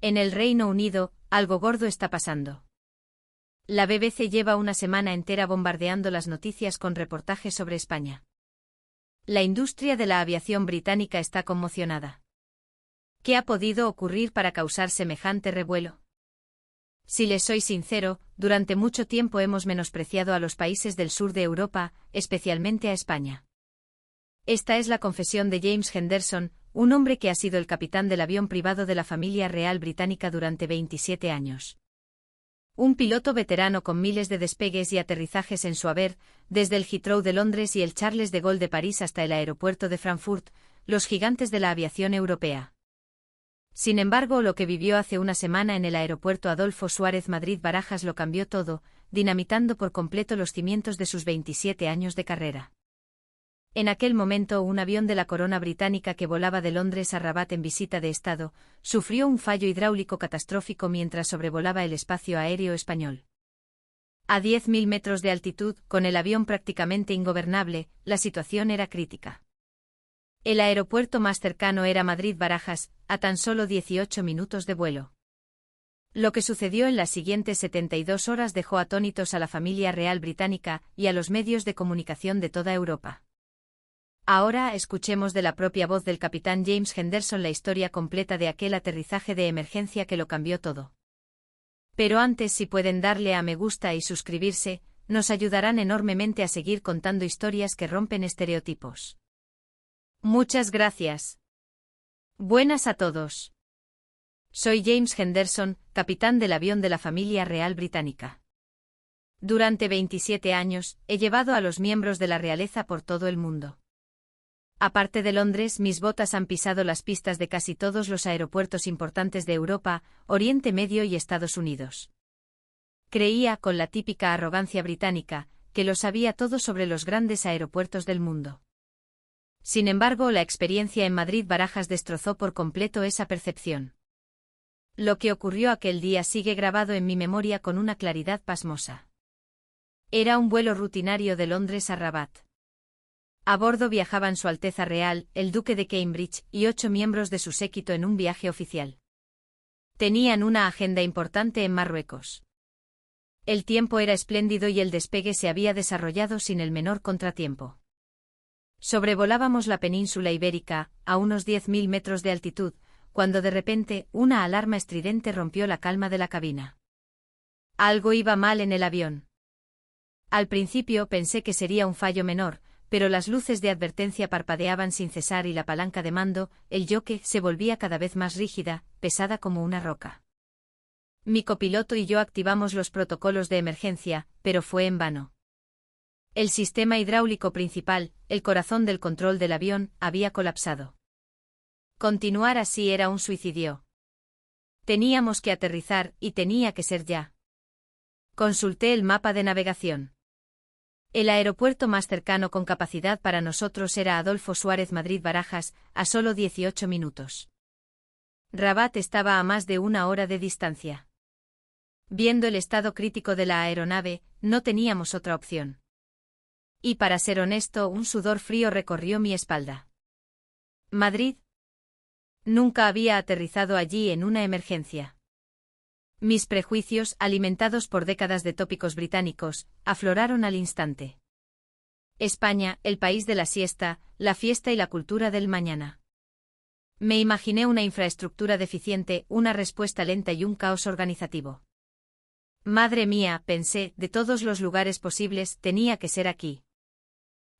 En el Reino Unido, algo gordo está pasando. La BBC lleva una semana entera bombardeando las noticias con reportajes sobre España. La industria de la aviación británica está conmocionada. ¿Qué ha podido ocurrir para causar semejante revuelo? Si les soy sincero, durante mucho tiempo hemos menospreciado a los países del sur de Europa, especialmente a España. Esta es la confesión de James Henderson, un hombre que ha sido el capitán del avión privado de la familia real británica durante 27 años. Un piloto veterano con miles de despegues y aterrizajes en su haber, desde el Heathrow de Londres y el Charles de Gaulle de París hasta el aeropuerto de Frankfurt, los gigantes de la aviación europea. Sin embargo, lo que vivió hace una semana en el aeropuerto Adolfo Suárez Madrid-Barajas lo cambió todo, dinamitando por completo los cimientos de sus 27 años de carrera. En aquel momento, un avión de la corona británica que volaba de Londres a Rabat en visita de Estado, sufrió un fallo hidráulico catastrófico mientras sobrevolaba el espacio aéreo español. A 10.000 metros de altitud, con el avión prácticamente ingobernable, la situación era crítica. El aeropuerto más cercano era Madrid-Barajas, a tan solo 18 minutos de vuelo. Lo que sucedió en las siguientes 72 horas dejó atónitos a la familia real británica y a los medios de comunicación de toda Europa. Ahora escuchemos de la propia voz del capitán James Henderson la historia completa de aquel aterrizaje de emergencia que lo cambió todo. Pero antes, si pueden darle a me gusta y suscribirse, nos ayudarán enormemente a seguir contando historias que rompen estereotipos. Muchas gracias. Buenas a todos. Soy James Henderson, capitán del avión de la familia real británica. Durante 27 años, he llevado a los miembros de la realeza por todo el mundo. Aparte de Londres, mis botas han pisado las pistas de casi todos los aeropuertos importantes de Europa, Oriente Medio y Estados Unidos. Creía, con la típica arrogancia británica, que lo sabía todo sobre los grandes aeropuertos del mundo. Sin embargo, la experiencia en Madrid-Barajas destrozó por completo esa percepción. Lo que ocurrió aquel día sigue grabado en mi memoria con una claridad pasmosa. Era un vuelo rutinario de Londres a Rabat. A bordo viajaban Su Alteza Real, el Duque de Cambridge, y 8 miembros de su séquito en un viaje oficial. Tenían una agenda importante en Marruecos. El tiempo era espléndido y el despegue se había desarrollado sin el menor contratiempo. Sobrevolábamos la península ibérica, a unos 10.000 metros de altitud, cuando de repente una alarma estridente rompió la calma de la cabina. Algo iba mal en el avión. Al principio pensé que sería un fallo menor, pero las luces de advertencia parpadeaban sin cesar y la palanca de mando, el yoke, se volvía cada vez más rígida, pesada como una roca. Mi copiloto y yo activamos los protocolos de emergencia, pero fue en vano. El sistema hidráulico principal, el corazón del control del avión, había colapsado. Continuar así era un suicidio. Teníamos que aterrizar, y tenía que ser ya. Consulté el mapa de navegación. El aeropuerto más cercano con capacidad para nosotros era Adolfo Suárez Madrid-Barajas, a solo 18 minutos. Rabat estaba a más de 1 hora de distancia. Viendo el estado crítico de la aeronave, no teníamos otra opción. Y para ser honesto, un sudor frío recorrió mi espalda. ¿Madrid? Nunca había aterrizado allí en una emergencia. Mis prejuicios, alimentados por décadas de tópicos británicos, afloraron al instante. España, el país de la siesta, la fiesta y la cultura del mañana. Me imaginé una infraestructura deficiente, una respuesta lenta y un caos organizativo. Madre mía, pensé, de todos los lugares posibles, tenía que ser aquí.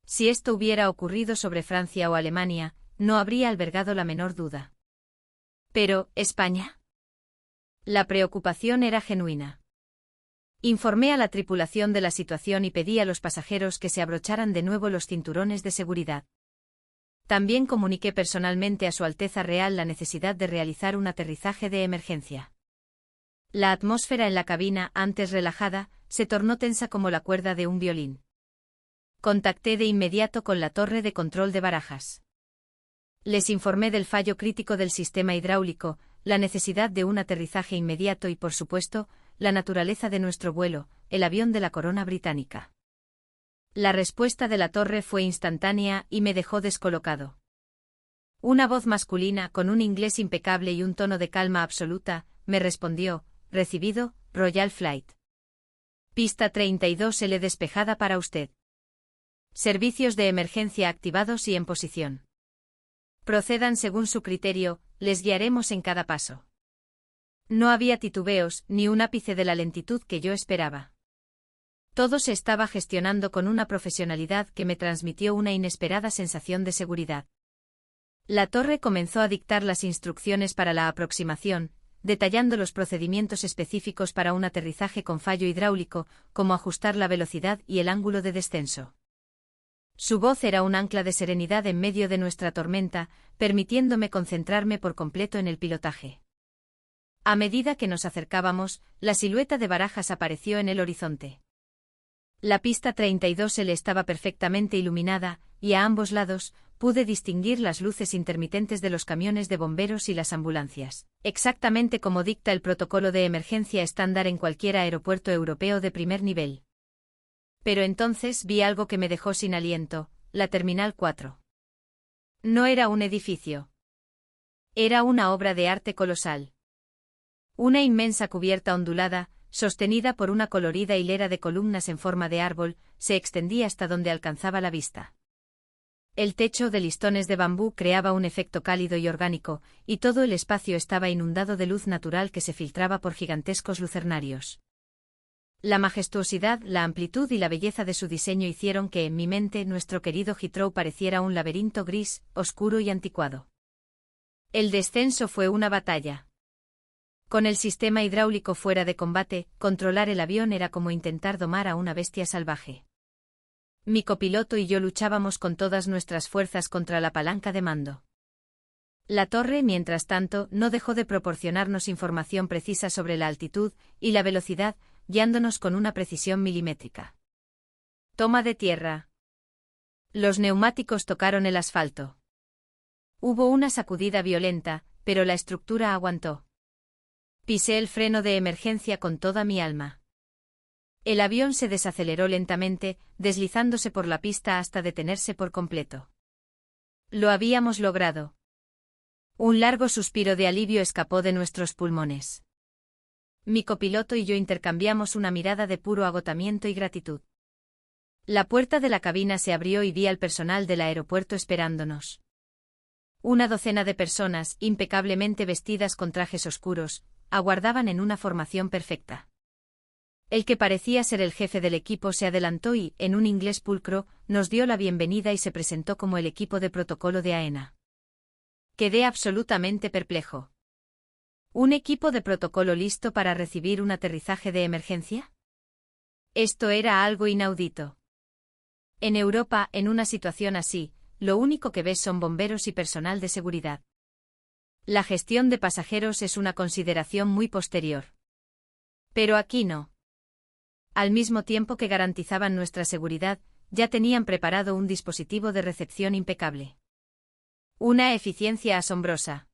Si esto hubiera ocurrido sobre Francia o Alemania, no habría albergado la menor duda. Pero, ¿España? La preocupación era genuina. Informé a la tripulación de la situación y pedí a los pasajeros que se abrocharan de nuevo los cinturones de seguridad. También comuniqué personalmente a Su Alteza Real la necesidad de realizar un aterrizaje de emergencia. La atmósfera en la cabina, antes relajada, se tornó tensa como la cuerda de un violín. Contacté de inmediato con la torre de control de Barajas. Les informé del fallo crítico del sistema hidráulico, la necesidad de un aterrizaje inmediato y, por supuesto, la naturaleza de nuestro vuelo, el avión de la corona británica. La respuesta de la torre fue instantánea y me dejó descolocado. Una voz masculina, con un inglés impecable y un tono de calma absoluta, me respondió: recibido, Royal Flight. Pista 32L despejada para usted. Servicios de emergencia activados y en posición. Procedan según su criterio, les guiaremos en cada paso. No había titubeos, ni un ápice de la lentitud que yo esperaba. Todo se estaba gestionando con una profesionalidad que me transmitió una inesperada sensación de seguridad. La torre comenzó a dictar las instrucciones para la aproximación, detallando los procedimientos específicos para un aterrizaje con fallo hidráulico, como ajustar la velocidad y el ángulo de descenso. Su voz era un ancla de serenidad en medio de nuestra tormenta, permitiéndome concentrarme por completo en el pilotaje. A medida que nos acercábamos, la silueta de Barajas apareció en el horizonte. La pista 32L estaba perfectamente iluminada, y a ambos lados, pude distinguir las luces intermitentes de los camiones de bomberos y las ambulancias, exactamente como dicta el protocolo de emergencia estándar en cualquier aeropuerto europeo de primer nivel. Pero entonces vi algo que me dejó sin aliento: la Terminal 4. No era un edificio. Era una obra de arte colosal. Una inmensa cubierta ondulada, sostenida por una colorida hilera de columnas en forma de árbol, se extendía hasta donde alcanzaba la vista. El techo de listones de bambú creaba un efecto cálido y orgánico, y todo el espacio estaba inundado de luz natural que se filtraba por gigantescos lucernarios. La majestuosidad, la amplitud y la belleza de su diseño hicieron que en mi mente nuestro querido Heathrow pareciera un laberinto gris, oscuro y anticuado. El descenso fue una batalla. Con el sistema hidráulico fuera de combate, controlar el avión era como intentar domar a una bestia salvaje. Mi copiloto y yo luchábamos con todas nuestras fuerzas contra la palanca de mando. La torre, mientras tanto, no dejó de proporcionarnos información precisa sobre la altitud y la velocidad, guiándonos con una precisión milimétrica. Toma de tierra. Los neumáticos tocaron el asfalto. Hubo una sacudida violenta, pero la estructura aguantó. Pisé el freno de emergencia con toda mi alma. El avión se desaceleró lentamente, deslizándose por la pista hasta detenerse por completo. Lo habíamos logrado. Un largo suspiro de alivio escapó de nuestros pulmones. Mi copiloto y yo intercambiamos una mirada de puro agotamiento y gratitud. La puerta de la cabina se abrió y vi al personal del aeropuerto esperándonos. Una docena de personas, impecablemente vestidas con trajes oscuros, aguardaban en una formación perfecta. El que parecía ser el jefe del equipo se adelantó y, en un inglés pulcro, nos dio la bienvenida y se presentó como el equipo de protocolo de AENA. Quedé absolutamente perplejo. ¿Un equipo de protocolo listo para recibir un aterrizaje de emergencia? Esto era algo inaudito. En Europa, en una situación así, lo único que ves son bomberos y personal de seguridad. La gestión de pasajeros es una consideración muy posterior. Pero aquí no. Al mismo tiempo que garantizaban nuestra seguridad, ya tenían preparado un dispositivo de recepción impecable. Una eficiencia asombrosa.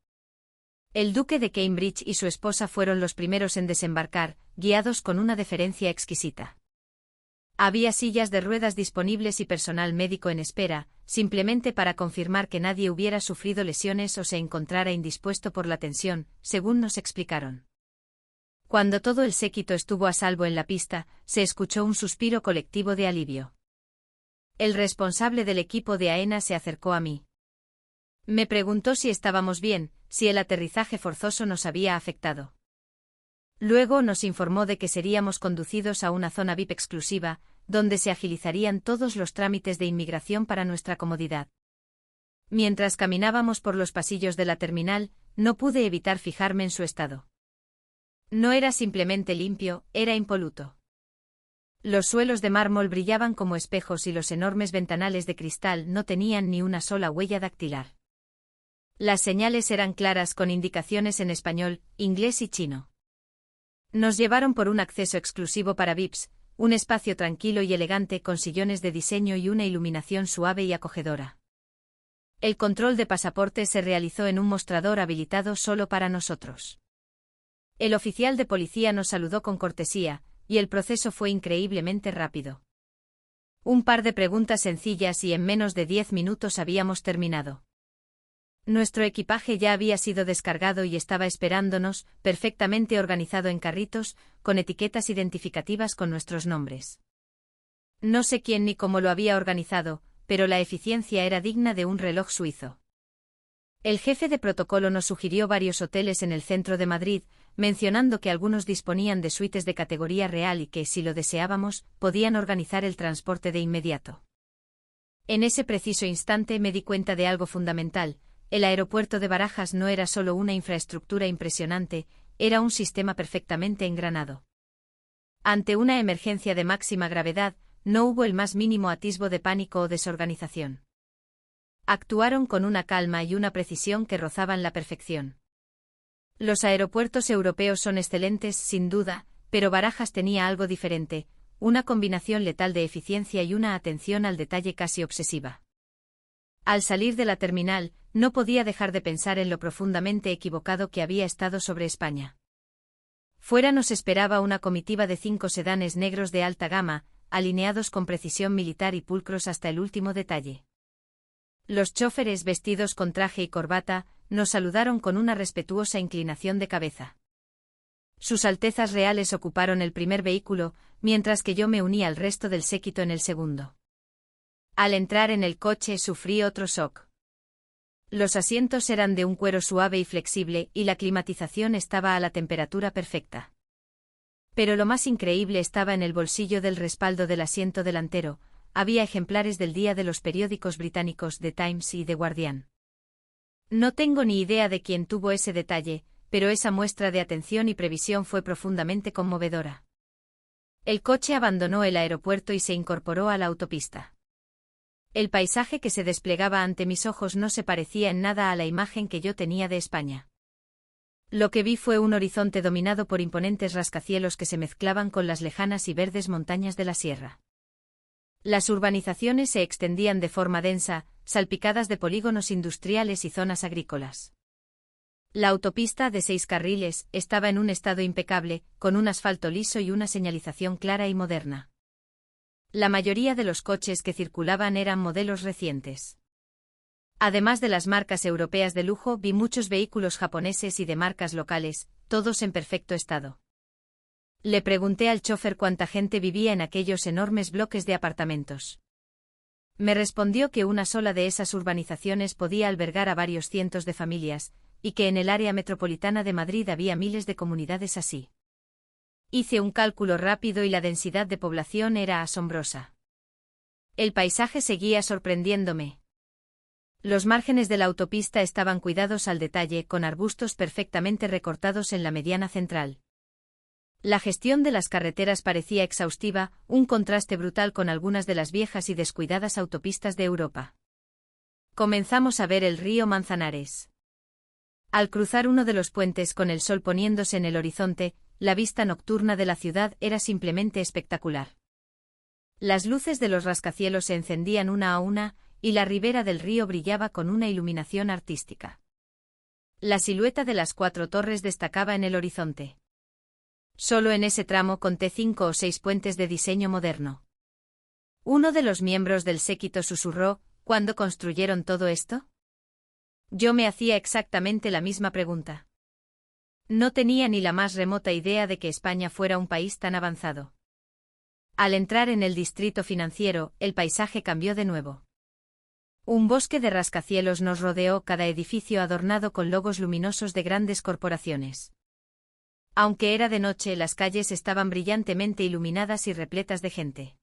El duque de Cambridge y su esposa fueron los primeros en desembarcar, guiados con una deferencia exquisita. Había sillas de ruedas disponibles y personal médico en espera, simplemente para confirmar que nadie hubiera sufrido lesiones o se encontrara indispuesto por la tensión, según nos explicaron. Cuando todo el séquito estuvo a salvo en la pista, se escuchó un suspiro colectivo de alivio. El responsable del equipo de AENA se acercó a mí. Me preguntó si estábamos bien, si el aterrizaje forzoso nos había afectado. Luego nos informó de que seríamos conducidos a una zona VIP exclusiva, donde se agilizarían todos los trámites de inmigración para nuestra comodidad. Mientras caminábamos por los pasillos de la terminal, no pude evitar fijarme en su estado. No era simplemente limpio, era impoluto. Los suelos de mármol brillaban como espejos y los enormes ventanales de cristal no tenían ni una sola huella dactilar. Las señales eran claras con indicaciones en español, inglés y chino. Nos llevaron por un acceso exclusivo para VIPs, un espacio tranquilo y elegante con sillones de diseño y una iluminación suave y acogedora. El control de pasaporte se realizó en un mostrador habilitado solo para nosotros. El oficial de policía nos saludó con cortesía, y el proceso fue increíblemente rápido. Un par de preguntas sencillas y en menos de 10 minutos habíamos terminado. Nuestro equipaje ya había sido descargado y estaba esperándonos, perfectamente organizado en carritos, con etiquetas identificativas con nuestros nombres. No sé quién ni cómo lo había organizado, pero la eficiencia era digna de un reloj suizo. El jefe de protocolo nos sugirió varios hoteles en el centro de Madrid, mencionando que algunos disponían de suites de categoría real y que, si lo deseábamos, podían organizar el transporte de inmediato. En ese preciso instante me di cuenta de algo fundamental: el aeropuerto de Barajas no era solo una infraestructura impresionante, era un sistema perfectamente engranado. Ante una emergencia de máxima gravedad, no hubo el más mínimo atisbo de pánico o desorganización. Actuaron con una calma y una precisión que rozaban la perfección. Los aeropuertos europeos son excelentes, sin duda, pero Barajas tenía algo diferente, una combinación letal de eficiencia y una atención al detalle casi obsesiva. Al salir de la terminal, no podía dejar de pensar en lo profundamente equivocado que había estado sobre España. Fuera nos esperaba una comitiva de 5 sedanes negros de alta gama, alineados con precisión militar y pulcros hasta el último detalle. Los chóferes, vestidos con traje y corbata, nos saludaron con una respetuosa inclinación de cabeza. Sus Altezas Reales ocuparon el primer vehículo, mientras que yo me uní al resto del séquito en el segundo. Al entrar en el coche sufrí otro shock. Los asientos eran de un cuero suave y flexible y la climatización estaba a la temperatura perfecta. Pero lo más increíble estaba en el bolsillo del respaldo del asiento delantero. Había ejemplares del día de los periódicos británicos The Times y The Guardian. No tengo ni idea de quién tuvo ese detalle, pero esa muestra de atención y previsión fue profundamente conmovedora. El coche abandonó el aeropuerto y se incorporó a la autopista. El paisaje que se desplegaba ante mis ojos no se parecía en nada a la imagen que yo tenía de España. Lo que vi fue un horizonte dominado por imponentes rascacielos que se mezclaban con las lejanas y verdes montañas de la sierra. Las urbanizaciones se extendían de forma densa, salpicadas de polígonos industriales y zonas agrícolas. La autopista, de 6 carriles, estaba en un estado impecable, con un asfalto liso y una señalización clara y moderna. La mayoría de los coches que circulaban eran modelos recientes. Además de las marcas europeas de lujo, vi muchos vehículos japoneses y de marcas locales, todos en perfecto estado. Le pregunté al chofer cuánta gente vivía en aquellos enormes bloques de apartamentos. Me respondió que una sola de esas urbanizaciones podía albergar a varios cientos de familias, y que en el área metropolitana de Madrid había miles de comunidades así. Hice un cálculo rápido y la densidad de población era asombrosa. El paisaje seguía sorprendiéndome. Los márgenes de la autopista estaban cuidados al detalle, con arbustos perfectamente recortados en la mediana central. La gestión de las carreteras parecía exhaustiva, un contraste brutal con algunas de las viejas y descuidadas autopistas de Europa. Comenzamos a ver el río Manzanares. Al cruzar uno de los puentes con el sol poniéndose en el horizonte, la vista nocturna de la ciudad era simplemente espectacular. Las luces de los rascacielos se encendían una a una, y la ribera del río brillaba con una iluminación artística. La silueta de las 4 torres destacaba en el horizonte. Solo en ese tramo conté 5 o 6 puentes de diseño moderno. Uno de los miembros del séquito susurró: ¿cuándo construyeron todo esto? Yo me hacía exactamente la misma pregunta. No tenía ni la más remota idea de que España fuera un país tan avanzado. Al entrar en el distrito financiero, el paisaje cambió de nuevo. Un bosque de rascacielos nos rodeó, cada edificio adornado con logos luminosos de grandes corporaciones. Aunque era de noche, las calles estaban brillantemente iluminadas y repletas de gente.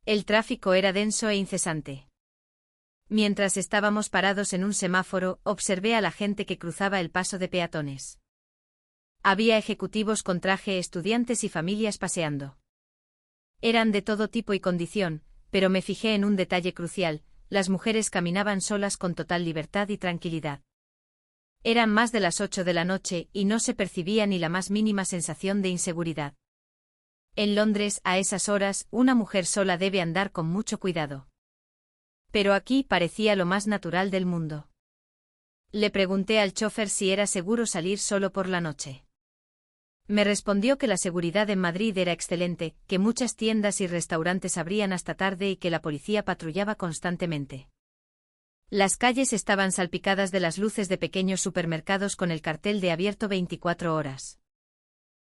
El tráfico era denso e incesante. Mientras estábamos parados en un semáforo, observé a la gente que cruzaba el paso de peatones. Había ejecutivos con traje, estudiantes y familias paseando. Eran de todo tipo y condición, pero me fijé en un detalle crucial: las mujeres caminaban solas con total libertad y tranquilidad. Eran más de las 8 de la noche y no se percibía ni la más mínima sensación de inseguridad. En Londres, a esas horas, una mujer sola debe andar con mucho cuidado. Pero aquí parecía lo más natural del mundo. Le pregunté al chofer si era seguro salir solo por la noche. Me respondió que la seguridad en Madrid era excelente, que muchas tiendas y restaurantes abrían hasta tarde y que la policía patrullaba constantemente. Las calles estaban salpicadas de las luces de pequeños supermercados con el cartel de abierto 24 horas.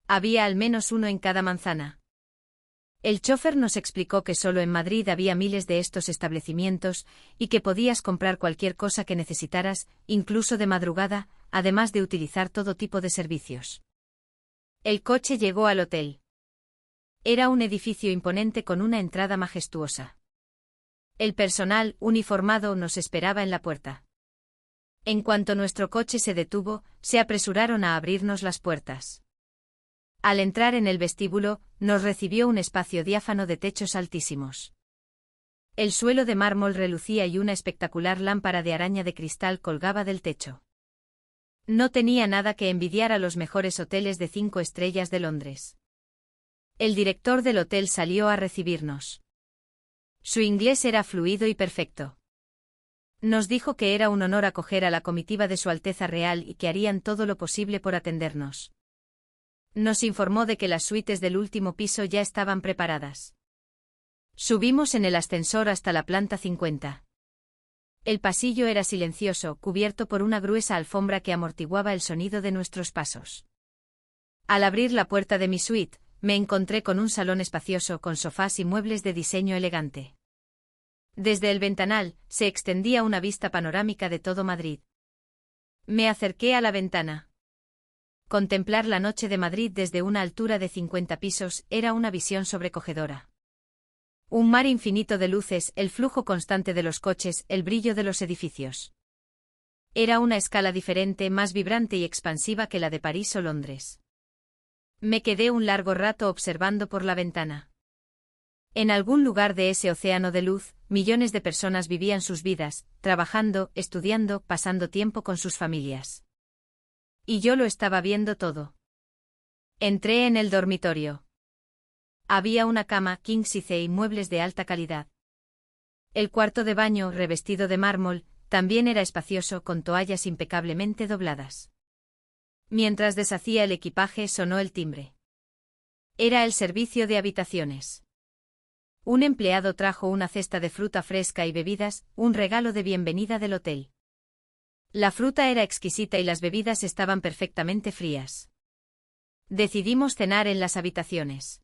Había al menos uno en cada manzana. El chófer nos explicó que solo en Madrid había miles de estos establecimientos y que podías comprar cualquier cosa que necesitaras, incluso de madrugada, además de utilizar todo tipo de servicios. El coche llegó al hotel. Era un edificio imponente con una entrada majestuosa. El personal, uniformado, nos esperaba en la puerta. En cuanto nuestro coche se detuvo, se apresuraron a abrirnos las puertas. Al entrar en el vestíbulo, nos recibió un espacio diáfano de techos altísimos. El suelo de mármol relucía y una espectacular lámpara de araña de cristal colgaba del techo. No tenía nada que envidiar a los mejores hoteles de 5 estrellas de Londres. El director del hotel salió a recibirnos. Su inglés era fluido y perfecto. Nos dijo que era un honor acoger a la comitiva de Su Alteza Real y que harían todo lo posible por atendernos. Nos informó de que las suites del último piso ya estaban preparadas. Subimos en el ascensor hasta la planta 50. El pasillo era silencioso, cubierto por una gruesa alfombra que amortiguaba el sonido de nuestros pasos. Al abrir la puerta de mi suite, me encontré con un salón espacioso con sofás y muebles de diseño elegante. Desde el ventanal, se extendía una vista panorámica de todo Madrid. Me acerqué a la ventana. Contemplar la noche de Madrid desde una altura de 50 pisos era una visión sobrecogedora. Un mar infinito de luces, el flujo constante de los coches, el brillo de los edificios. Era una escala diferente, más vibrante y expansiva que la de París o Londres. Me quedé un largo rato observando por la ventana. En algún lugar de ese océano de luz, millones de personas vivían sus vidas, trabajando, estudiando, pasando tiempo con sus familias. Y yo lo estaba viendo todo. Entré en el dormitorio. Había una cama, king size y muebles de alta calidad. El cuarto de baño, revestido de mármol, también era espacioso con toallas impecablemente dobladas. Mientras deshacía el equipaje sonó el timbre. Era el servicio de habitaciones. Un empleado trajo una cesta de fruta fresca y bebidas, un regalo de bienvenida del hotel. La fruta era exquisita y las bebidas estaban perfectamente frías. Decidimos cenar en las habitaciones.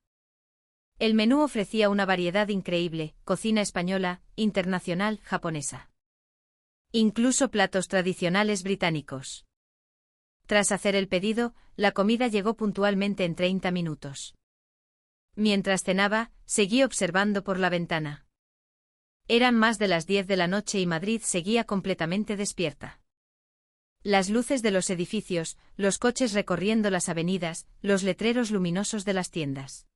El menú ofrecía una variedad increíble, cocina española, internacional, japonesa. Incluso platos tradicionales británicos. Tras hacer el pedido, la comida llegó puntualmente en 30 minutos. Mientras cenaba, seguí observando por la ventana. Eran más de las 10 de la noche y Madrid seguía completamente despierta. Las luces de los edificios, los coches recorriendo las avenidas, los letreros luminosos de las tiendas.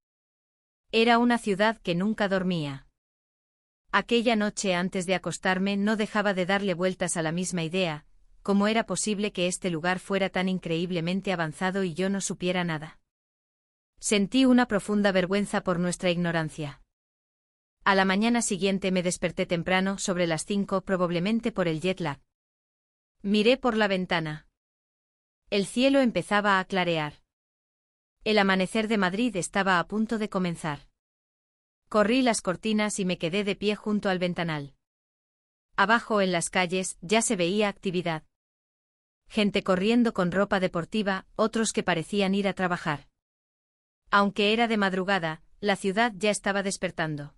Era una ciudad que nunca dormía. Aquella noche antes de acostarme no dejaba de darle vueltas a la misma idea. ¿Cómo era posible que este lugar fuera tan increíblemente avanzado y yo no supiera nada? Sentí una profunda vergüenza por nuestra ignorancia. A la mañana siguiente me desperté temprano, sobre las 5, probablemente por el jet lag. Miré por la ventana. El cielo empezaba a clarear. El amanecer de Madrid estaba a punto de comenzar. Corrí las cortinas y me quedé de pie junto al ventanal. Abajo en las calles ya se veía actividad. Gente corriendo con ropa deportiva, otros que parecían ir a trabajar. Aunque era de madrugada, la ciudad ya estaba despertando.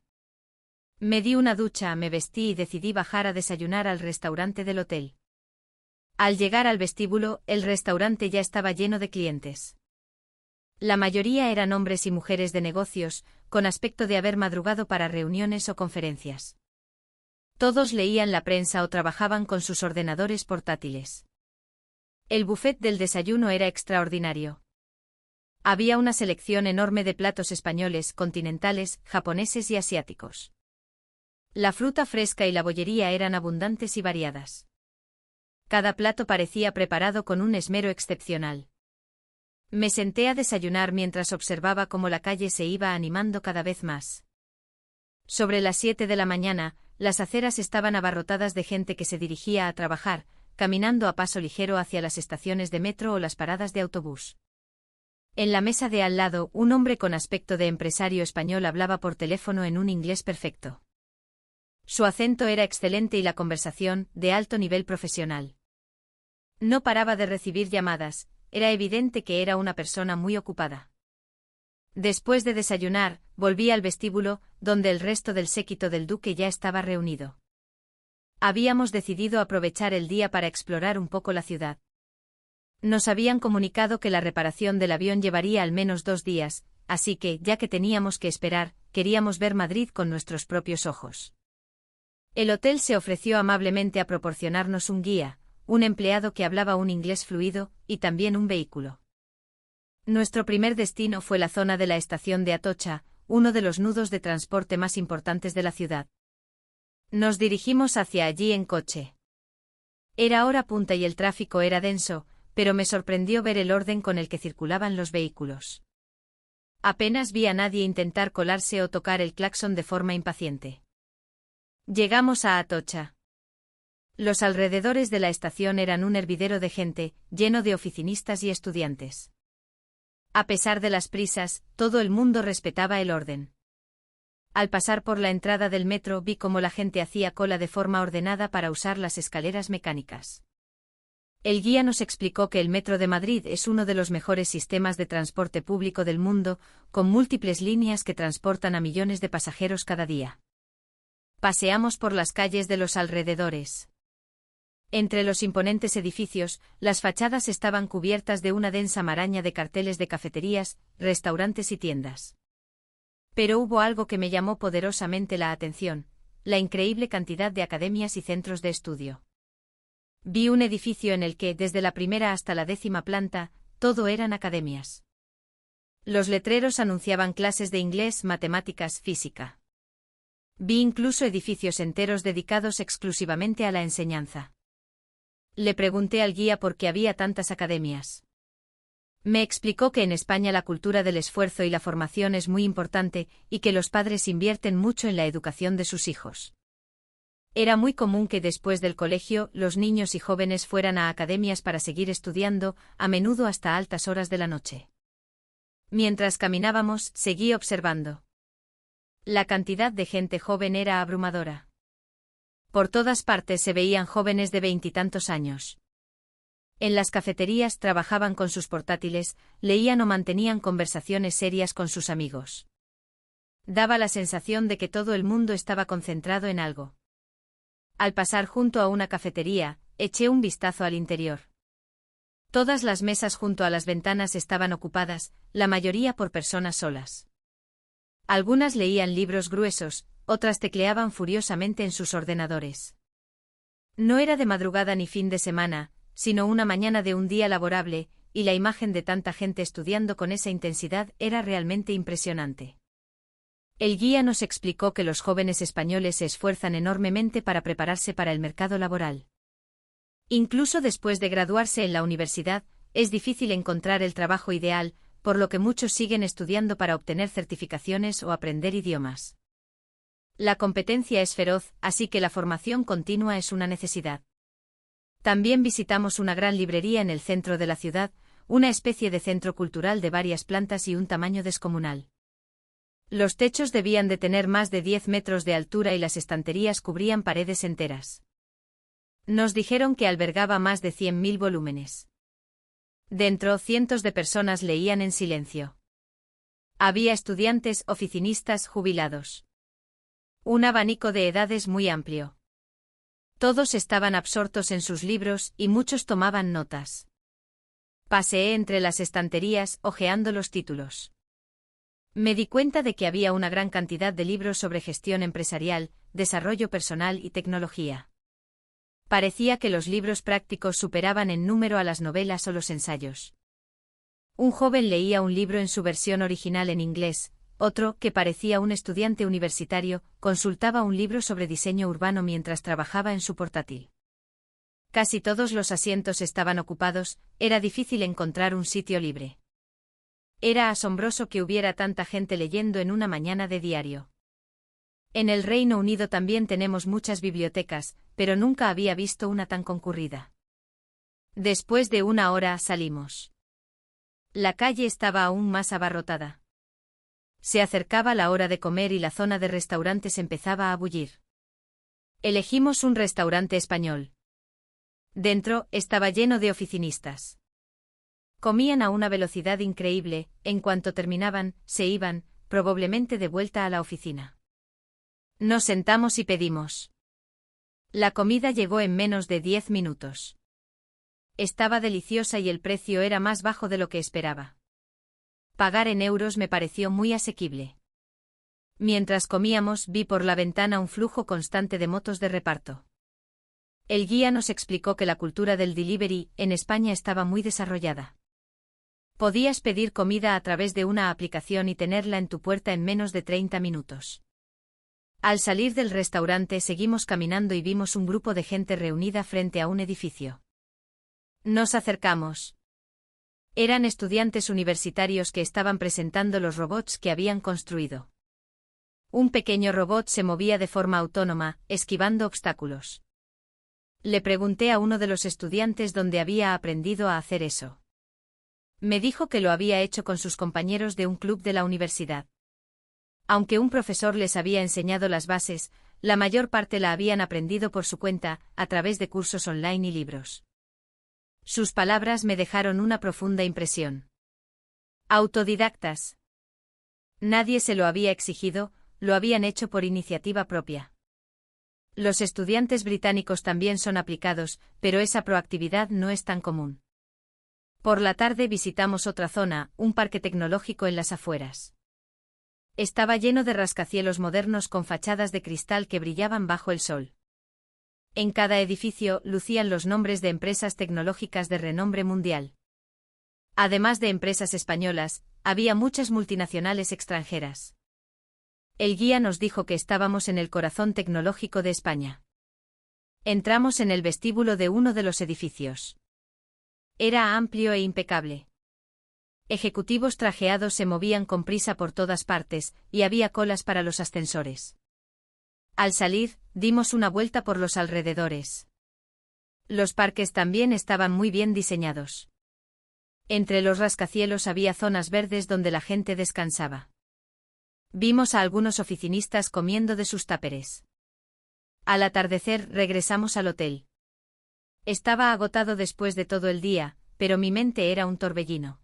Me di una ducha, me vestí y decidí bajar a desayunar al restaurante del hotel. Al llegar al vestíbulo, el restaurante ya estaba lleno de clientes. La mayoría eran hombres y mujeres de negocios, con aspecto de haber madrugado para reuniones o conferencias. Todos leían la prensa o trabajaban con sus ordenadores portátiles. El buffet del desayuno era extraordinario. Había una selección enorme de platos españoles, continentales, japoneses y asiáticos. La fruta fresca y la bollería eran abundantes y variadas. Cada plato parecía preparado con un esmero excepcional. Me senté a desayunar mientras observaba cómo la calle se iba animando cada vez más. Sobre las 7 de la mañana, las aceras estaban abarrotadas de gente que se dirigía a trabajar, caminando a paso ligero hacia las estaciones de metro o las paradas de autobús. En la mesa de al lado, un hombre con aspecto de empresario español hablaba por teléfono en un inglés perfecto. Su acento era excelente y la conversación, de alto nivel profesional. No paraba de recibir llamadas, era evidente que era una persona muy ocupada. Después de desayunar, volví al vestíbulo, donde el resto del séquito del duque ya estaba reunido. Habíamos decidido aprovechar el día para explorar un poco la ciudad. Nos habían comunicado que la reparación del avión llevaría al menos 2 días, así que, ya que teníamos que esperar, queríamos ver Madrid con nuestros propios ojos. El hotel se ofreció amablemente a proporcionarnos un guía, un empleado que hablaba un inglés fluido, y también un vehículo. Nuestro primer destino fue la zona de la estación de Atocha, uno de los nudos de transporte más importantes de la ciudad. Nos dirigimos hacia allí en coche. Era hora punta y el tráfico era denso, pero me sorprendió ver el orden con el que circulaban los vehículos. Apenas vi a nadie intentar colarse o tocar el claxon de forma impaciente. Llegamos a Atocha. Los alrededores de la estación eran un hervidero de gente, lleno de oficinistas y estudiantes. A pesar de las prisas, todo el mundo respetaba el orden. Al pasar por la entrada del metro vi cómo la gente hacía cola de forma ordenada para usar las escaleras mecánicas. El guía nos explicó que el Metro de Madrid es uno de los mejores sistemas de transporte público del mundo, con múltiples líneas que transportan a millones de pasajeros cada día. Paseamos por las calles de los alrededores. Entre los imponentes edificios, las fachadas estaban cubiertas de una densa maraña de carteles de cafeterías, restaurantes y tiendas. Pero hubo algo que me llamó poderosamente la atención: la increíble cantidad de academias y centros de estudio. Vi un edificio en el que, desde la primera hasta la 10ª planta, todo eran academias. Los letreros anunciaban clases de inglés, matemáticas, física. Vi incluso edificios enteros dedicados exclusivamente a la enseñanza. Le pregunté al guía por qué había tantas academias. Me explicó que en España la cultura del esfuerzo y la formación es muy importante y que los padres invierten mucho en la educación de sus hijos. Era muy común que después del colegio los niños y jóvenes fueran a academias para seguir estudiando, a menudo hasta altas horas de la noche. Mientras caminábamos, seguí observando. La cantidad de gente joven era abrumadora. Por todas partes se veían jóvenes de 20 y tantos años. En las cafeterías trabajaban con sus portátiles, leían o mantenían conversaciones serias con sus amigos. Daba la sensación de que todo el mundo estaba concentrado en algo. Al pasar junto a una cafetería, eché un vistazo al interior. Todas las mesas junto a las ventanas estaban ocupadas, la mayoría por personas solas. Algunas leían libros gruesos, otras tecleaban furiosamente en sus ordenadores. No era de madrugada ni fin de semana, sino una mañana de un día laborable, y la imagen de tanta gente estudiando con esa intensidad era realmente impresionante. El guía nos explicó que los jóvenes españoles se esfuerzan enormemente para prepararse para el mercado laboral. Incluso después de graduarse en la universidad, es difícil encontrar el trabajo ideal, por lo que muchos siguen estudiando para obtener certificaciones o aprender idiomas. La competencia es feroz, así que la formación continua es una necesidad. También visitamos una gran librería en el centro de la ciudad, una especie de centro cultural de varias plantas y un tamaño descomunal. Los techos debían de tener más de 10 metros de altura y las estanterías cubrían paredes enteras. Nos dijeron que albergaba más de 100.000 volúmenes. Dentro, cientos de personas leían en silencio. Había estudiantes, oficinistas, jubilados. Un abanico de edades muy amplio. Todos estaban absortos en sus libros y muchos tomaban notas. Paseé entre las estanterías, hojeando los títulos. Me di cuenta de que había una gran cantidad de libros sobre gestión empresarial, desarrollo personal y tecnología. Parecía que los libros prácticos superaban en número a las novelas o los ensayos. Un joven leía un libro en su versión original en inglés, otro, que parecía un estudiante universitario, consultaba un libro sobre diseño urbano mientras trabajaba en su portátil. Casi todos los asientos estaban ocupados, era difícil encontrar un sitio libre. Era asombroso que hubiera tanta gente leyendo en una mañana de diario. En el Reino Unido también tenemos muchas bibliotecas, pero nunca había visto una tan concurrida. Después de una hora salimos. La calle estaba aún más abarrotada. Se acercaba la hora de comer y la zona de restaurantes empezaba a bullir. Elegimos un restaurante español. Dentro, estaba lleno de oficinistas. Comían a una velocidad increíble, en cuanto terminaban, se iban, probablemente de vuelta a la oficina. Nos sentamos y pedimos. La comida llegó en menos de 10 minutos. Estaba deliciosa y el precio era más bajo de lo que esperaba. Pagar en euros me pareció muy asequible. Mientras comíamos, vi por la ventana un flujo constante de motos de reparto. El guía nos explicó que la cultura del delivery en España estaba muy desarrollada. Podías pedir comida a través de una aplicación y tenerla en tu puerta en menos de 30 minutos. Al salir del restaurante seguimos caminando y vimos un grupo de gente reunida frente a un edificio. Nos acercamos. Eran estudiantes universitarios que estaban presentando los robots que habían construido. Un pequeño robot se movía de forma autónoma, esquivando obstáculos. Le pregunté a uno de los estudiantes dónde había aprendido a hacer eso. Me dijo que lo había hecho con sus compañeros de un club de la universidad. Aunque un profesor les había enseñado las bases, la mayor parte la habían aprendido por su cuenta, a través de cursos online y libros. Sus palabras me dejaron una profunda impresión. Autodidactas. Nadie se lo había exigido, lo habían hecho por iniciativa propia. Los estudiantes británicos también son aplicados, pero esa proactividad no es tan común. Por la tarde visitamos otra zona, un parque tecnológico en las afueras. Estaba lleno de rascacielos modernos con fachadas de cristal que brillaban bajo el sol. En cada edificio lucían los nombres de empresas tecnológicas de renombre mundial. Además de empresas españolas, había muchas multinacionales extranjeras. El guía nos dijo que estábamos en el corazón tecnológico de España. Entramos en el vestíbulo de uno de los edificios. Era amplio e impecable. Ejecutivos trajeados se movían con prisa por todas partes, y había colas para los ascensores. Al salir, dimos una vuelta por los alrededores. Los parques también estaban muy bien diseñados. Entre los rascacielos había zonas verdes donde la gente descansaba. Vimos a algunos oficinistas comiendo de sus táperes. Al atardecer regresamos al hotel. Estaba agotado después de todo el día, pero mi mente era un torbellino.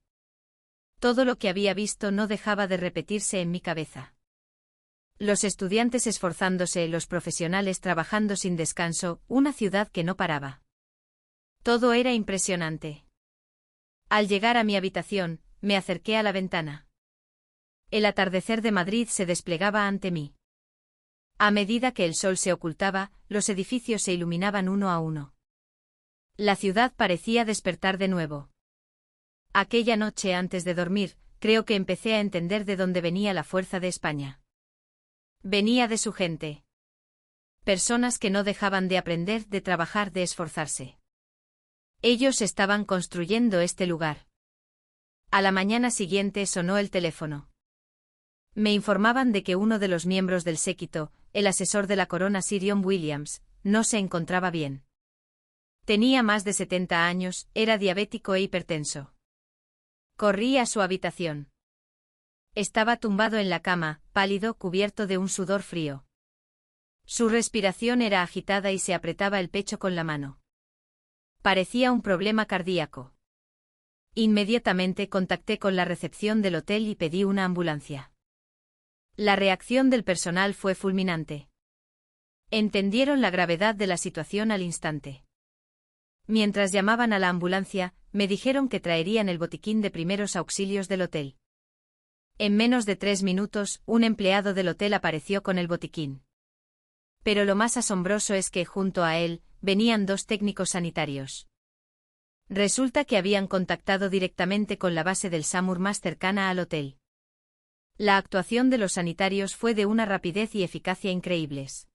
Todo lo que había visto no dejaba de repetirse en mi cabeza. Los estudiantes esforzándose, los profesionales trabajando sin descanso, una ciudad que no paraba. Todo era impresionante. Al llegar a mi habitación, me acerqué a la ventana. El atardecer de Madrid se desplegaba ante mí. A medida que el sol se ocultaba, los edificios se iluminaban uno a uno. La ciudad parecía despertar de nuevo. Aquella noche antes de dormir, creo que empecé a entender de dónde venía la fuerza de España. Venía de su gente. Personas que no dejaban de aprender, de trabajar, de esforzarse. Ellos estaban construyendo este lugar. A la mañana siguiente sonó el teléfono. Me informaban de que uno de los miembros del séquito, el asesor de la corona Sir John Williams, no se encontraba bien. Tenía más de 70 años, era diabético e hipertenso. Corrí a su habitación. Estaba tumbado en la cama, pálido, cubierto de un sudor frío. Su respiración era agitada y se apretaba el pecho con la mano. Parecía un problema cardíaco. Inmediatamente contacté con la recepción del hotel y pedí una ambulancia. La reacción del personal fue fulminante. Entendieron la gravedad de la situación al instante. Mientras llamaban a la ambulancia, me dijeron que traerían el botiquín de primeros auxilios del hotel. En menos de 3 minutos, un empleado del hotel apareció con el botiquín. Pero lo más asombroso es que, junto a él, venían 2 técnicos sanitarios. Resulta que habían contactado directamente con la base del SAMUR más cercana al hotel. La actuación de los sanitarios fue de una rapidez y eficacia increíbles.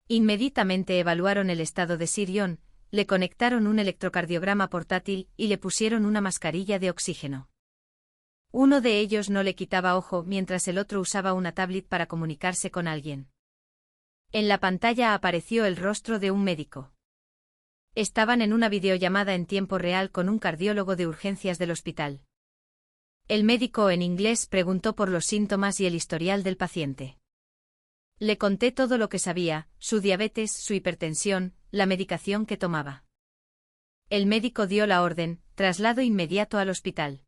Inmediatamente evaluaron el estado de Sir John, le conectaron un electrocardiograma portátil y le pusieron una mascarilla de oxígeno. Uno de ellos no le quitaba ojo mientras el otro usaba una tablet para comunicarse con alguien. En la pantalla apareció el rostro de un médico. Estaban en una videollamada en tiempo real con un cardiólogo de urgencias del hospital. El médico en inglés preguntó por los síntomas y el historial del paciente. Le conté todo lo que sabía, su diabetes, su hipertensión, la medicación que tomaba. El médico dio la orden, traslado inmediato al hospital.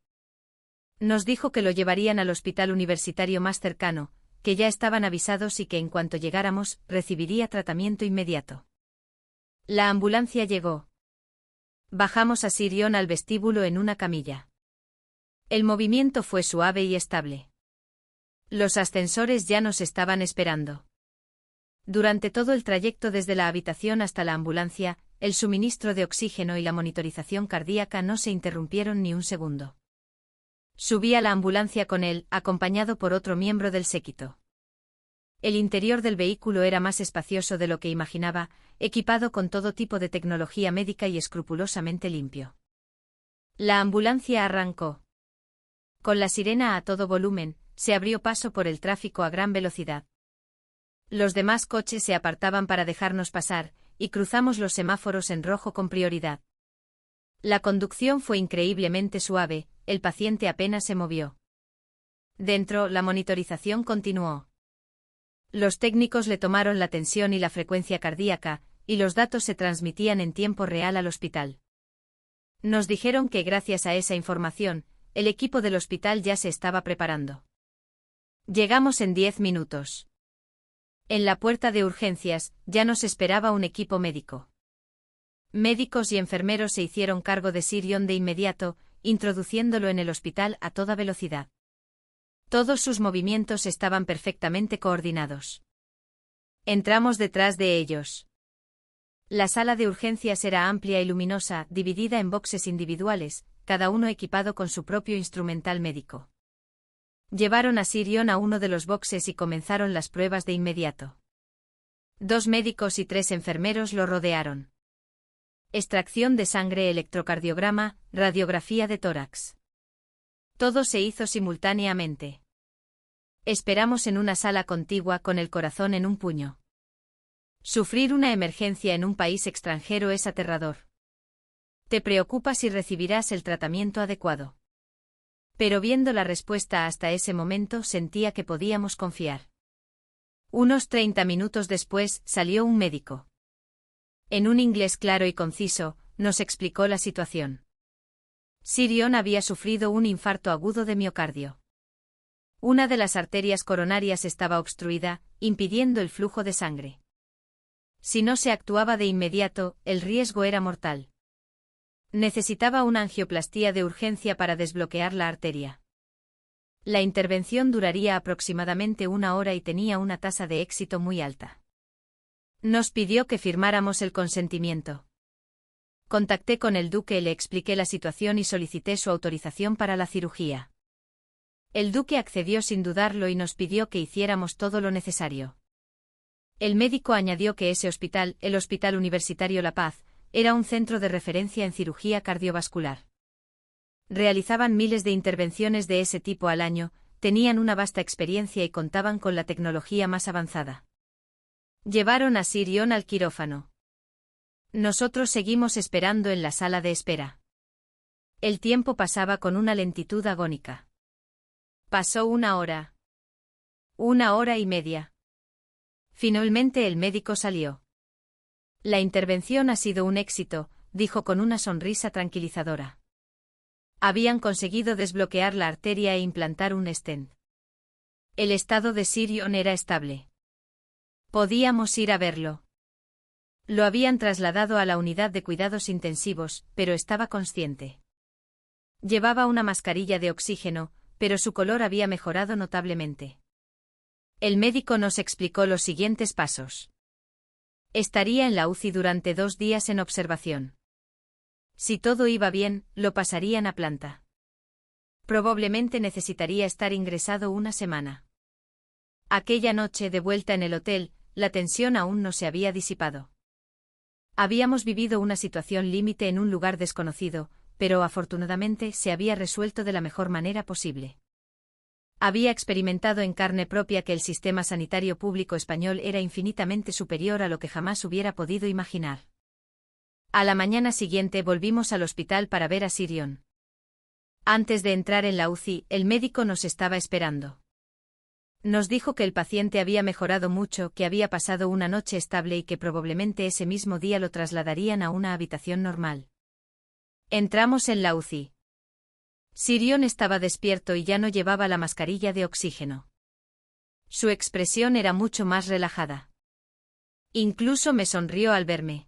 Nos dijo que lo llevarían al hospital universitario más cercano, que ya estaban avisados y que en cuanto llegáramos, recibiría tratamiento inmediato. La ambulancia llegó. Bajamos a Sirion al vestíbulo en una camilla. El movimiento fue suave y estable. Los ascensores ya nos estaban esperando. Durante todo el trayecto desde la habitación hasta la ambulancia, el suministro de oxígeno y la monitorización cardíaca no se interrumpieron ni un segundo. Subí a la ambulancia con él, acompañado por otro miembro del séquito. El interior del vehículo era más espacioso de lo que imaginaba, equipado con todo tipo de tecnología médica y escrupulosamente limpio. La ambulancia arrancó. Con la sirena a todo volumen, se abrió paso por el tráfico a gran velocidad. Los demás coches se apartaban para dejarnos pasar, y cruzamos los semáforos en rojo con prioridad. La conducción fue increíblemente suave, el paciente apenas se movió. Dentro, la monitorización continuó. Los técnicos le tomaron la tensión y la frecuencia cardíaca, y los datos se transmitían en tiempo real al hospital. Nos dijeron que gracias a esa información, el equipo del hospital ya se estaba preparando. Llegamos en 10 minutos. En la puerta de urgencias, ya nos esperaba un equipo médico. Médicos y enfermeros se hicieron cargo de Sirion de inmediato, introduciéndolo en el hospital a toda velocidad. Todos sus movimientos estaban perfectamente coordinados. Entramos detrás de ellos. La sala de urgencias era amplia y luminosa, dividida en boxes individuales, cada uno equipado con su propio instrumental médico. Llevaron a Sirion a uno de los boxes y comenzaron las pruebas de inmediato. 2 médicos y 3 enfermeros lo rodearon. Extracción de sangre, electrocardiograma, radiografía de tórax. Todo se hizo simultáneamente. Esperamos en una sala contigua con el corazón en un puño. Sufrir una emergencia en un país extranjero es aterrador. Te preocupa si recibirás el tratamiento adecuado. Pero viendo la respuesta hasta ese momento sentía que podíamos confiar. Unos 30 minutos después salió un médico. En un inglés claro y conciso, nos explicó la situación. Sirion había sufrido un infarto agudo de miocardio. Una de las arterias coronarias estaba obstruida, impidiendo el flujo de sangre. Si no se actuaba de inmediato, el riesgo era mortal. Necesitaba una angioplastía de urgencia para desbloquear la arteria. La intervención duraría aproximadamente 1 hora y tenía una tasa de éxito muy alta. Nos pidió que firmáramos el consentimiento. Contacté con el duque, le expliqué la situación y solicité su autorización para la cirugía. El duque accedió sin dudarlo y nos pidió que hiciéramos todo lo necesario. El médico añadió que ese hospital, el Hospital Universitario La Paz, era un centro de referencia en cirugía cardiovascular. Realizaban miles de intervenciones de ese tipo al año, tenían una vasta experiencia y contaban con la tecnología más avanzada. Llevaron a Sirion al quirófano. Nosotros seguimos esperando en la sala de espera. El tiempo pasaba con una lentitud agónica. Pasó 1 hora. 1 hora y media. Finalmente el médico salió. La intervención ha sido un éxito, dijo con una sonrisa tranquilizadora. Habían conseguido desbloquear la arteria e implantar un stent. El estado de Sirion era estable. Podíamos ir a verlo. Lo habían trasladado a la unidad de cuidados intensivos, pero estaba consciente. Llevaba una mascarilla de oxígeno, pero su color había mejorado notablemente. El médico nos explicó los siguientes pasos. Estaría en la UCI durante 2 días en observación. Si todo iba bien, lo pasarían a planta. Probablemente necesitaría estar ingresado 1 semana. Aquella noche de vuelta en el hotel, la tensión aún no se había disipado. Habíamos vivido una situación límite en un lugar desconocido, pero afortunadamente se había resuelto de la mejor manera posible. Había experimentado en carne propia que el sistema sanitario público español era infinitamente superior a lo que jamás hubiera podido imaginar. A la mañana siguiente volvimos al hospital para ver a Sirion. Antes de entrar en la UCI, el médico nos estaba esperando. Nos dijo que el paciente había mejorado mucho, que había pasado una noche estable y que probablemente ese mismo día lo trasladarían a una habitación normal. Entramos en la UCI. Sirion estaba despierto y ya no llevaba la mascarilla de oxígeno. Su expresión era mucho más relajada. Incluso me sonrió al verme.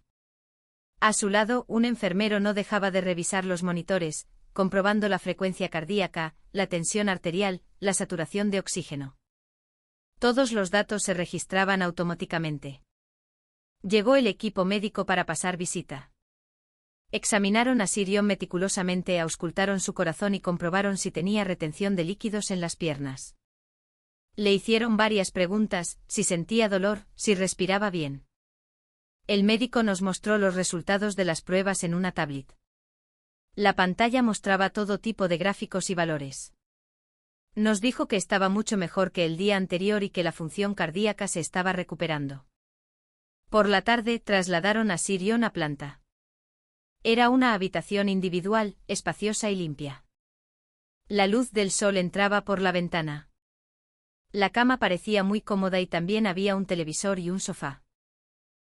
A su lado, un enfermero no dejaba de revisar los monitores, comprobando la frecuencia cardíaca, la tensión arterial, la saturación de oxígeno. Todos los datos se registraban automáticamente. Llegó el equipo médico para pasar visita. Examinaron a Sirion meticulosamente, auscultaron su corazón y comprobaron si tenía retención de líquidos en las piernas. Le hicieron varias preguntas, si sentía dolor, si respiraba bien. El médico nos mostró los resultados de las pruebas en una tablet. La pantalla mostraba todo tipo de gráficos y valores. Nos dijo que estaba mucho mejor que el día anterior y que la función cardíaca se estaba recuperando. Por la tarde trasladaron a Sirion a planta. Era una habitación individual, espaciosa y limpia. La luz del sol entraba por la ventana. La cama parecía muy cómoda y también había un televisor y un sofá.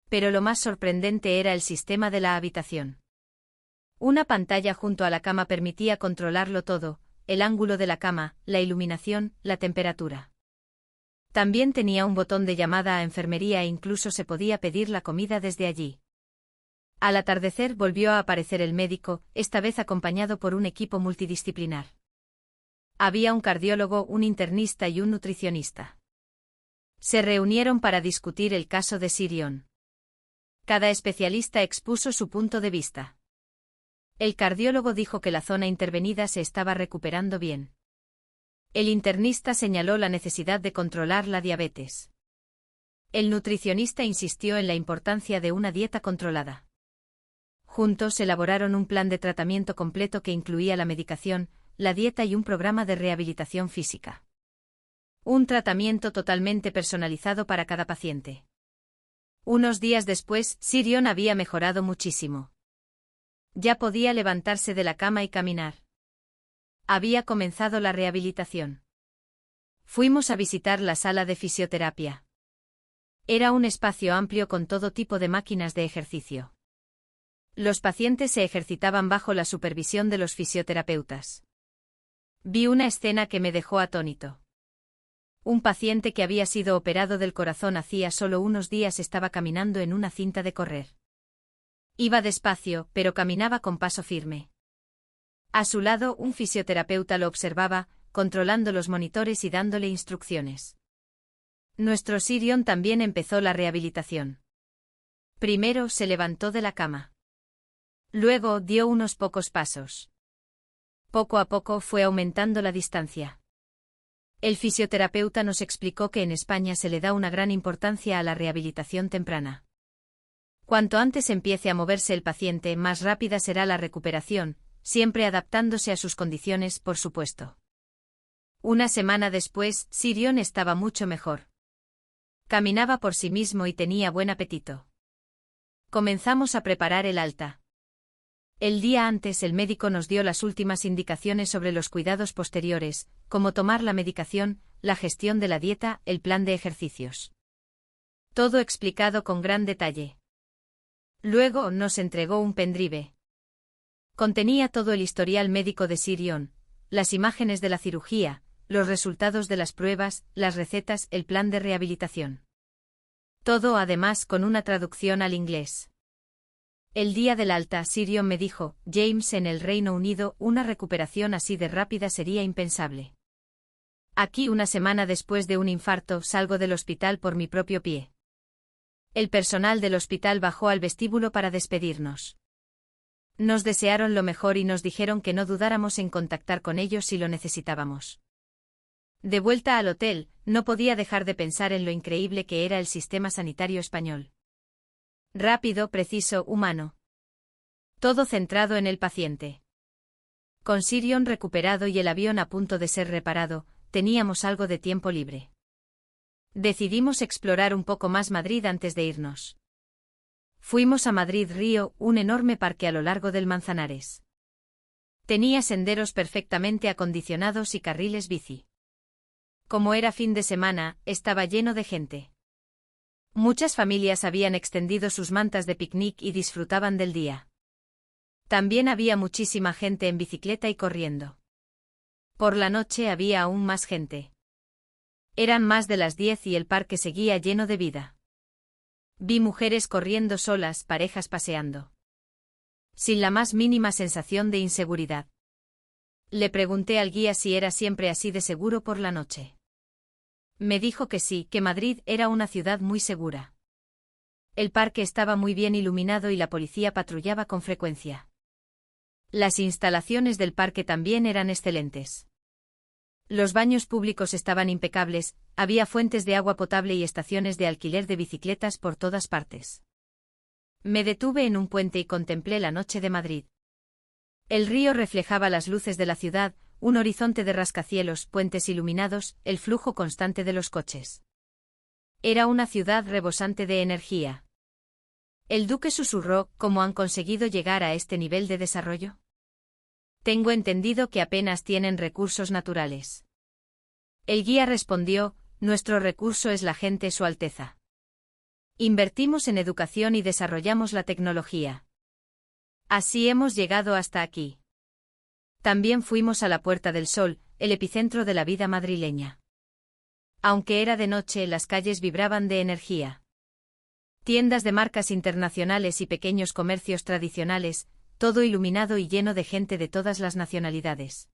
Pero lo más sorprendente era el sistema de la habitación. Una pantalla junto a la cama permitía controlarlo todo: el ángulo de la cama, la iluminación, la temperatura. También tenía un botón de llamada a enfermería e incluso se podía pedir la comida desde allí. Al atardecer volvió a aparecer el médico, esta vez acompañado por un equipo multidisciplinar. Había un cardiólogo, un internista y un nutricionista. Se reunieron para discutir el caso de Sirion. Cada especialista expuso su punto de vista. El cardiólogo dijo que la zona intervenida se estaba recuperando bien. El internista señaló la necesidad de controlar la diabetes. El nutricionista insistió en la importancia de una dieta controlada. Juntos elaboraron un plan de tratamiento completo que incluía la medicación, la dieta y un programa de rehabilitación física. Un tratamiento totalmente personalizado para cada paciente. Unos días después, Sirion había mejorado muchísimo. Ya podía levantarse de la cama y caminar. Había comenzado la rehabilitación. Fuimos a visitar la sala de fisioterapia. Era un espacio amplio con todo tipo de máquinas de ejercicio. Los pacientes se ejercitaban bajo la supervisión de los fisioterapeutas. Vi una escena que me dejó atónito. Un paciente que había sido operado del corazón hacía solo unos días estaba caminando en una cinta de correr. Iba despacio, pero caminaba con paso firme. A su lado, un fisioterapeuta lo observaba, controlando los monitores y dándole instrucciones. Nuestro Sirion también empezó la rehabilitación. Primero se levantó de la cama. Luego dio unos pocos pasos. Poco a poco fue aumentando la distancia. El fisioterapeuta nos explicó que en España se le da una gran importancia a la rehabilitación temprana. Cuanto antes empiece a moverse el paciente, más rápida será la recuperación, siempre adaptándose a sus condiciones, por supuesto. Una semana después, Sirion estaba mucho mejor. Caminaba por sí mismo y tenía buen apetito. Comenzamos a preparar el alta. El día antes el médico nos dio las últimas indicaciones sobre los cuidados posteriores, como tomar la medicación, la gestión de la dieta, el plan de ejercicios. Todo explicado con gran detalle. Luego nos entregó un pendrive. Contenía todo el historial médico de Sirion, las imágenes de la cirugía, los resultados de las pruebas, las recetas, el plan de rehabilitación. Todo además con una traducción al inglés. El día del alta, Sirion me dijo: James, en el Reino Unido, una recuperación así de rápida sería impensable. Aquí, una semana después de un infarto, salgo del hospital por mi propio pie. El personal del hospital bajó al vestíbulo para despedirnos. Nos desearon lo mejor y nos dijeron que no dudáramos en contactar con ellos si lo necesitábamos. De vuelta al hotel, no podía dejar de pensar en lo increíble que era el sistema sanitario español. Rápido, preciso, humano. Todo centrado en el paciente. Con Sirion recuperado y el avión a punto de ser reparado, teníamos algo de tiempo libre. Decidimos explorar un poco más Madrid antes de irnos. Fuimos a Madrid Río, un enorme parque a lo largo del Manzanares. Tenía senderos perfectamente acondicionados y carriles bici. Como era fin de semana, estaba lleno de gente. Muchas familias habían extendido sus mantas de picnic y disfrutaban del día. También había muchísima gente en bicicleta y corriendo. Por la noche había aún más gente. Eran más de las 10 y el parque seguía lleno de vida. Vi mujeres corriendo solas, parejas paseando. Sin la más mínima sensación de inseguridad. Le pregunté al guía si era siempre así de seguro por la noche. Me dijo que sí, que Madrid era una ciudad muy segura. El parque estaba muy bien iluminado y la policía patrullaba con frecuencia. Las instalaciones del parque también eran excelentes. Los baños públicos estaban impecables, había fuentes de agua potable y estaciones de alquiler de bicicletas por todas partes. Me detuve en un puente y contemplé la noche de Madrid. El río reflejaba las luces de la ciudad, un horizonte de rascacielos, puentes iluminados, el flujo constante de los coches. Era una ciudad rebosante de energía. El duque susurró: ¿Cómo han conseguido llegar a este nivel de desarrollo? Tengo entendido que apenas tienen recursos naturales. El guía respondió: nuestro recurso es la gente, Su Alteza. Invertimos en educación y desarrollamos la tecnología. Así hemos llegado hasta aquí. También fuimos a la Puerta del Sol, el epicentro de la vida madrileña. Aunque era de noche, las calles vibraban de energía. Tiendas de marcas internacionales y pequeños comercios tradicionales, todo iluminado y lleno de gente de todas las nacionalidades.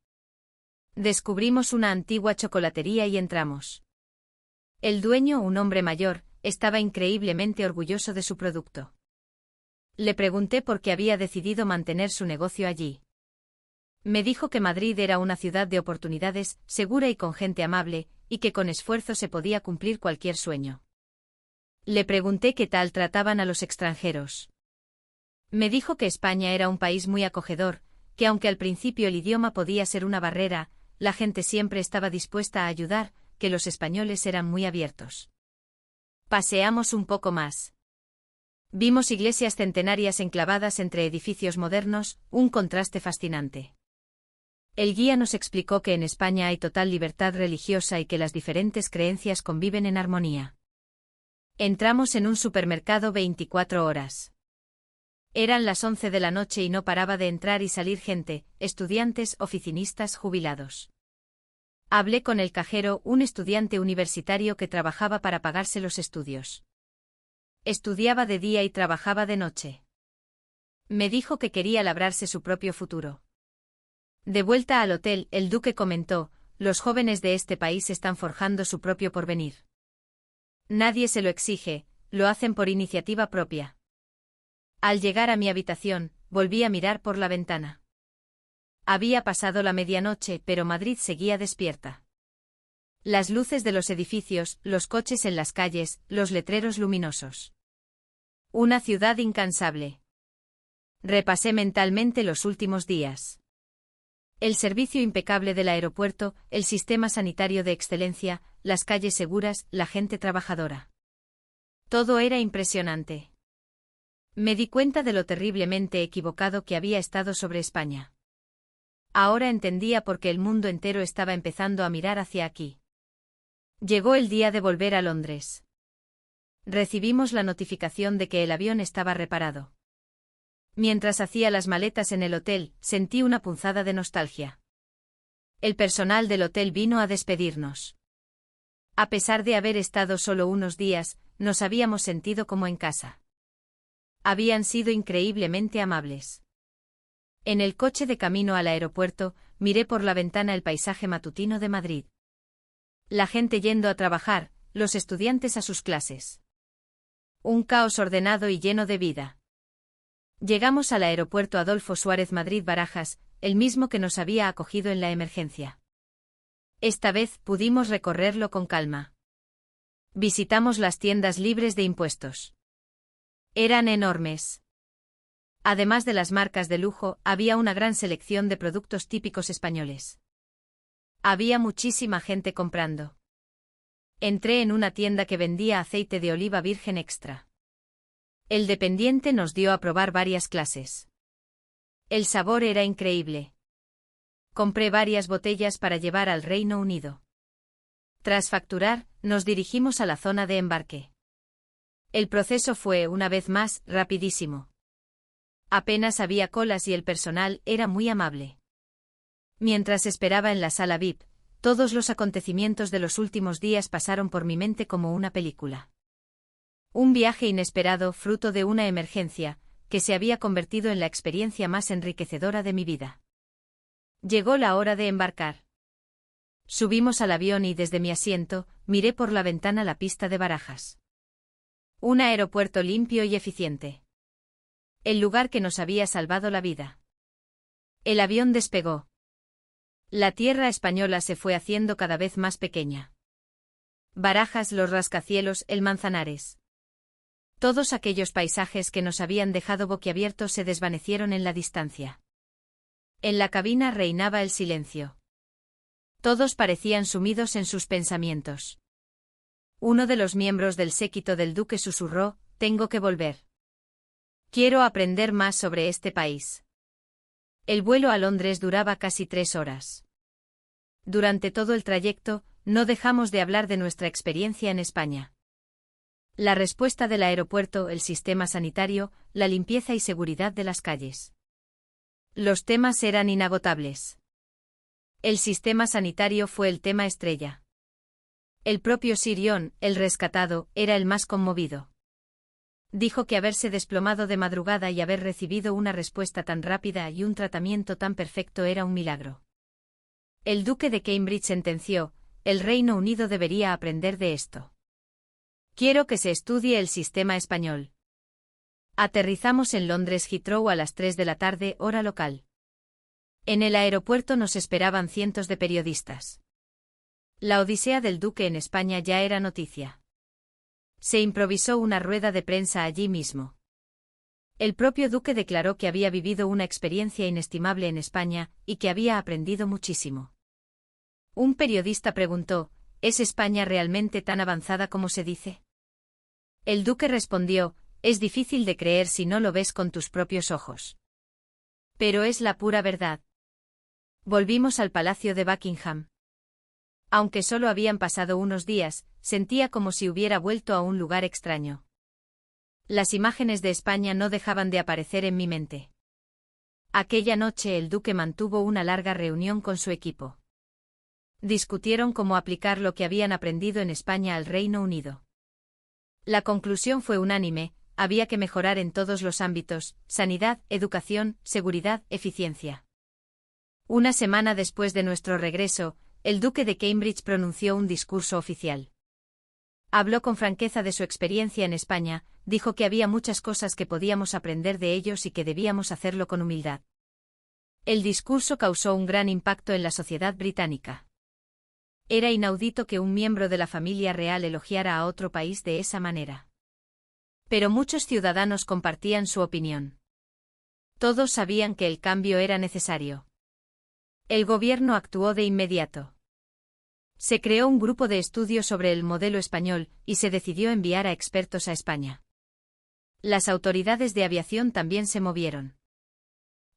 Descubrimos una antigua chocolatería y entramos. El dueño, un hombre mayor, estaba increíblemente orgulloso de su producto. Le pregunté por qué había decidido mantener su negocio allí. Me dijo que Madrid era una ciudad de oportunidades, segura y con gente amable, y que con esfuerzo se podía cumplir cualquier sueño. Le pregunté qué tal trataban a los extranjeros. Me dijo que España era un país muy acogedor, que aunque al principio el idioma podía ser una barrera, la gente siempre estaba dispuesta a ayudar, que los españoles eran muy abiertos. Paseamos un poco más. Vimos iglesias centenarias enclavadas entre edificios modernos, un contraste fascinante. El guía nos explicó que en España hay total libertad religiosa y que las diferentes creencias conviven en armonía. Entramos en un supermercado 24 horas. Eran las 11 de la noche y no paraba de entrar y salir gente, estudiantes, oficinistas, jubilados. Hablé con el cajero, un estudiante universitario que trabajaba para pagarse los estudios. Estudiaba de día y trabajaba de noche. Me dijo que quería labrarse su propio futuro. De vuelta al hotel, el duque comentó: los jóvenes de este país están forjando su propio porvenir. Nadie se lo exige, lo hacen por iniciativa propia. Al llegar a mi habitación, volví a mirar por la ventana. Había pasado la medianoche, pero Madrid seguía despierta. Las luces de los edificios, los coches en las calles, los letreros luminosos. Una ciudad incansable. Repasé mentalmente los últimos días. El servicio impecable del aeropuerto, el sistema sanitario de excelencia, las calles seguras, la gente trabajadora. Todo era impresionante. Me di cuenta de lo terriblemente equivocado que había estado sobre España. Ahora entendía por qué el mundo entero estaba empezando a mirar hacia aquí. Llegó el día de volver a Londres. Recibimos la notificación de que el avión estaba reparado. Mientras hacía las maletas en el hotel, sentí una punzada de nostalgia. El personal del hotel vino a despedirnos. A pesar de haber estado solo unos días, nos habíamos sentido como en casa. Habían sido increíblemente amables. En el coche de camino al aeropuerto, miré por la ventana el paisaje matutino de Madrid. La gente yendo a trabajar, los estudiantes a sus clases. Un caos ordenado y lleno de vida. Llegamos al aeropuerto Adolfo Suárez Madrid-Barajas, el mismo que nos había acogido en la emergencia. Esta vez pudimos recorrerlo con calma. Visitamos las tiendas libres de impuestos. Eran enormes. Además de las marcas de lujo, había una gran selección de productos típicos españoles. Había muchísima gente comprando. Entré en una tienda que vendía aceite de oliva virgen extra. El dependiente nos dio a probar varias clases. El sabor era increíble. Compré varias botellas para llevar al Reino Unido. Tras facturar, nos dirigimos a la zona de embarque. El proceso fue, una vez más, rapidísimo. Apenas había colas y el personal era muy amable. Mientras esperaba en la sala VIP, todos los acontecimientos de los últimos días pasaron por mi mente como una película. Un viaje inesperado, fruto de una emergencia, que se había convertido en la experiencia más enriquecedora de mi vida. Llegó la hora de embarcar. Subimos al avión y desde mi asiento, miré por la ventana la pista de Barajas. Un aeropuerto limpio y eficiente. El lugar que nos había salvado la vida. El avión despegó. La tierra española se fue haciendo cada vez más pequeña. Barajas, los rascacielos, el Manzanares. Todos aquellos paisajes que nos habían dejado boquiabiertos se desvanecieron en la distancia. En la cabina reinaba el silencio. Todos parecían sumidos en sus pensamientos. Uno de los miembros del séquito del duque susurró: «Tengo que volver. Quiero aprender más sobre este país». El vuelo a Londres duraba casi 3 horas. Durante todo el trayecto, no dejamos de hablar de nuestra experiencia en España. La respuesta del aeropuerto, el sistema sanitario, la limpieza y seguridad de las calles. Los temas eran inagotables. El sistema sanitario fue el tema estrella. El propio Sirion, el rescatado, era el más conmovido. Dijo que haberse desplomado de madrugada y haber recibido una respuesta tan rápida y un tratamiento tan perfecto era un milagro. El duque de Cambridge sentenció: «El Reino Unido debería aprender de esto. Quiero que se estudie el sistema español». Aterrizamos en Londres Heathrow a las 3 de la tarde, hora local. En el aeropuerto nos esperaban cientos de periodistas. La odisea del duque en España ya era noticia. Se improvisó una rueda de prensa allí mismo. El propio duque declaró que había vivido una experiencia inestimable en España y que había aprendido muchísimo. Un periodista preguntó: ¿Es España realmente tan avanzada como se dice? El duque respondió: «Es difícil de creer si no lo ves con tus propios ojos. Pero es la pura verdad». Volvimos al Palacio de Buckingham. Aunque solo habían pasado unos días, sentía como si hubiera vuelto a un lugar extraño. Las imágenes de España no dejaban de aparecer en mi mente. Aquella noche el duque mantuvo una larga reunión con su equipo. Discutieron cómo aplicar lo que habían aprendido en España al Reino Unido. La conclusión fue unánime: había que mejorar en todos los ámbitos: sanidad, educación, seguridad, eficiencia. Una semana después de nuestro regreso, el duque de Cambridge pronunció un discurso oficial. Habló con franqueza de su experiencia en España, dijo que había muchas cosas que podíamos aprender de ellos y que debíamos hacerlo con humildad. El discurso causó un gran impacto en la sociedad británica. Era inaudito que un miembro de la familia real elogiara a otro país de esa manera. Pero muchos ciudadanos compartían su opinión. Todos sabían que el cambio era necesario. El gobierno actuó de inmediato. Se creó un grupo de estudio sobre el modelo español y se decidió enviar a expertos a España. Las autoridades de aviación también se movieron.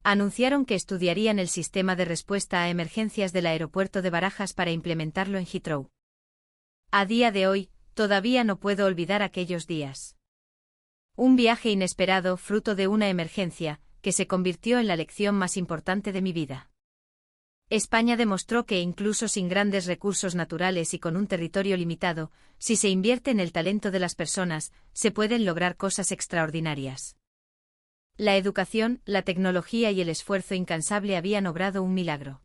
Anunciaron que estudiarían el sistema de respuesta a emergencias del aeropuerto de Barajas para implementarlo en Heathrow. A día de hoy, todavía no puedo olvidar aquellos días. Un viaje inesperado, fruto de una emergencia, que se convirtió en la lección más importante de mi vida. España demostró que incluso sin grandes recursos naturales y con un territorio limitado, si se invierte en el talento de las personas, se pueden lograr cosas extraordinarias. La educación, la tecnología y el esfuerzo incansable habían obrado un milagro.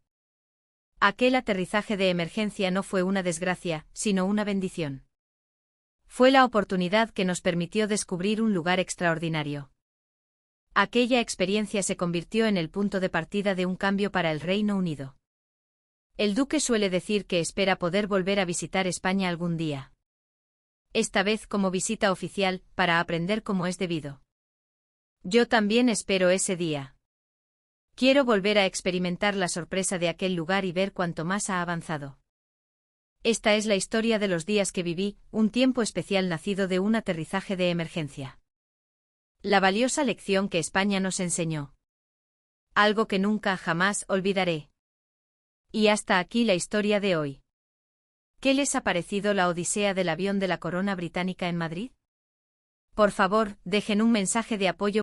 Aquel aterrizaje de emergencia no fue una desgracia, sino una bendición. Fue la oportunidad que nos permitió descubrir un lugar extraordinario. Aquella experiencia se convirtió en el punto de partida de un cambio para el Reino Unido. El duque suele decir que espera poder volver a visitar España algún día. Esta vez como visita oficial, para aprender como es debido. Yo también espero ese día. Quiero volver a experimentar la sorpresa de aquel lugar y ver cuánto más ha avanzado. Esta es la historia de los días que viví, un tiempo especial nacido de un aterrizaje de emergencia. La valiosa lección que España nos enseñó. Algo que nunca jamás olvidaré. Y hasta aquí la historia de hoy. ¿Qué les ha parecido la odisea del avión de la corona británica en Madrid? Por favor, dejen un mensaje de apoyo